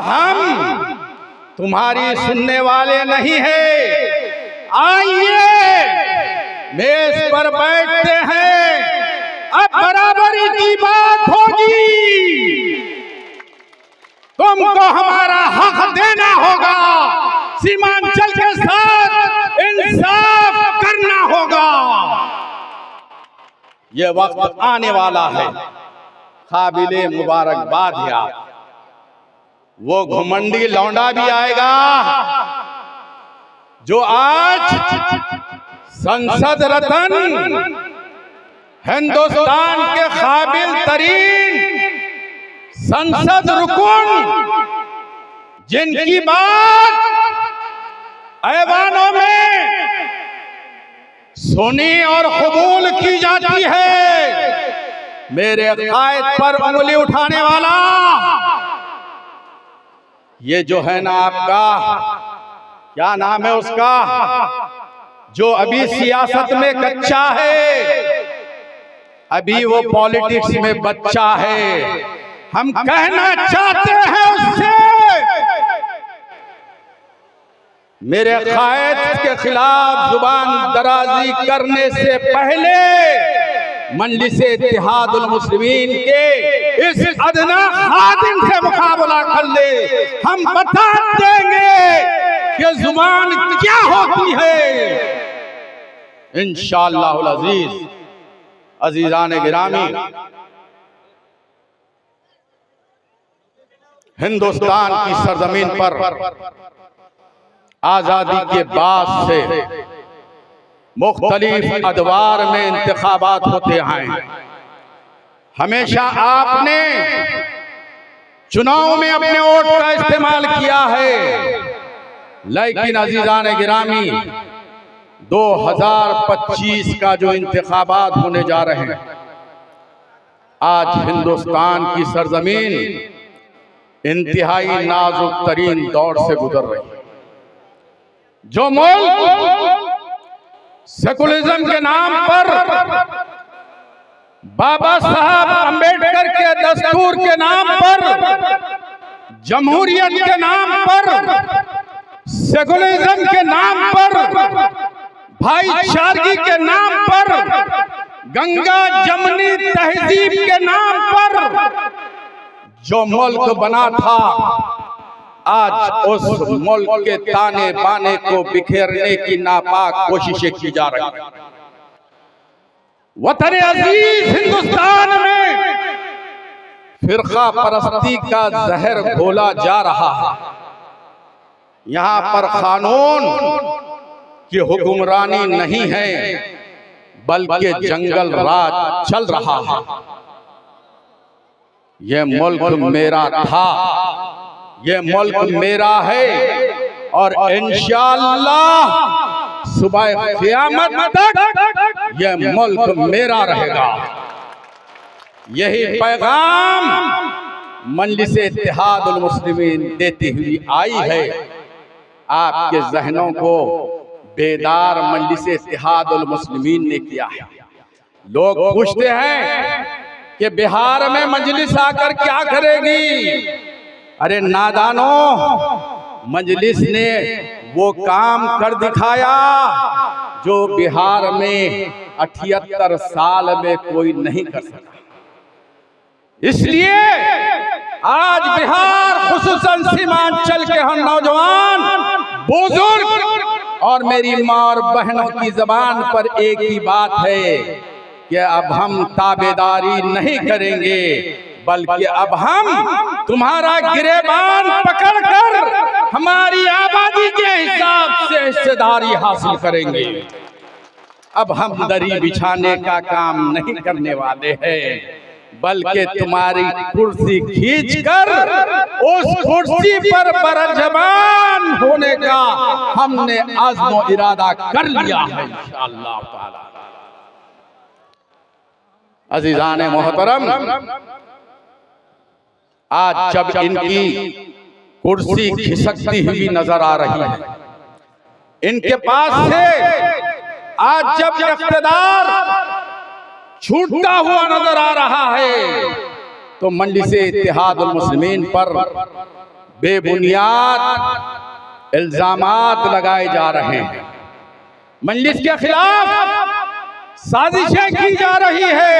हम तुम्हारी सुनने वाले नहीं हैं। आइए मेज पर बैठते हैं, अब बराबरी की बात होगी। तुमको हमारा हक देना होगा, सीमांचल के साथ इंसाफ करना होगा। ये वक्त आने वाला है, काबिले मुबारकबाद है आप। वो घुमंडी लौंडा भी आएगा जो आज संसद रत्न, हिंदुस्तान के काबिल तरीन संसद रुकन, जिनकी बात ऐवानों में सुनी और कबूल की जाती है, मेरे कायद पर उंगली उठाने वाला ये जो है ना आपका, क्या नाम है उसका, जो अभी सियासत में कच्चा है, अभी वो पॉलिटिक्स में बच्चा है। हम कहना चाहते हैं उससे, मेरे कायद के खिलाफ जुबान दराजी करने से पहले मजलिस इत्तेहादुल मुस्लिमीन के इस अदना खादिम से मुकाबला कर ले। हम बता देंगे कि जुबान क्या होती है। इंशाअल्लाहुल अजीज। अजीजान गिरामी, हिंदुस्तान की सरजमीन पर आजादी के बाद से मुख्तलिफ अदवार में इंतखाबात होते हैं। हमेशा आपने चुनाव में अपने वोट का इस्तेमाल किया है, लेकिन अजीजान गिरामी 2025 का जो इंतखाबात होने जा रहे हैं, आज हिंदुस्तान की सरजमीन इंतहाई नाजुक तरीन दौर से गुजर रही है। जो मुल्क सेकुलरिज्म के नाम पर, बाबा साहब अंबेडकर के दस्तूर के नाम पर, जमहूरियत के नाम पर, सेकुलरिज्म के नाम पर, भाईचारगी के नाम पर, गंगा जमनी तहजीब के नाम पर जो मुल्क बना था, आज उस मुल्क के ताने बाने को बिखेरने की नापाक कोशिशें की जा रही हैं। वतन अजीज हिंदुस्तान में फिरका परस्ती का जहर घोला जा रहा है। यहाँ पर कानून की हुक्मरानी नहीं है, बल्कि जंगल राज चल रहा है। यह मुल्क मेरा था, ये मुल्क मेरा है, और इंशाअल्लाह सुबह क़यामत तक ये मुल्क मेरा रहेगा। यही पैगाम मजलिस इत्तेहादुल मुस्लिमीन देती हुई आई है। आपके जहनों को बेदार मजलिस इत्तेहादुल मुस्लिमीन ने किया है। लोग पूछते हैं कि बिहार में मजलिस आकर क्या करेगी। अरे नादानो, मजलिस ने वो काम कर दिखाया जो बिहार में 78 साल में कोई नहीं कर सका। इसलिए आज बिहार, खुसूसन सीमांचल के हम नौजवान, बुजुर्ग और मेरी माँ और बहनों की जबान पर एक ही बात है कि अब हम ताबेदारी नहीं करेंगे, बल्कि अब हम तुम्हारा गिरेबान पकड़कर हमारी आबादी के हिसाब से हिस्सेदारी हासिल करेंगे। अब हम दरी बिछाने का काम नहीं करने वाले हैं, बल्कि तुम्हारी कुर्सी खींचकर उस कुर्सी पर बरजबान होने का हमने अज़्म इरादा कर लिया है इंशाअल्लाह ताला। अज़ीज़ान मोहतरम, आज जब इनकी कुर्सी खिसकती हुई नजर आ रही है, इनके पास से आज जब इख्तिदार छूटता हुआ नजर आ रहा है, तो मजलिस इत्तेहादुल मुस्लिमीन पर बेबुनियाद इल्जामात लगाए जा रहे हैं। मजलिस के खिलाफ साजिशें की जा रही है,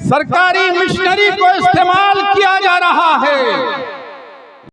सरकारी मिशनरी को इस्तेमाल किया जा रहा है।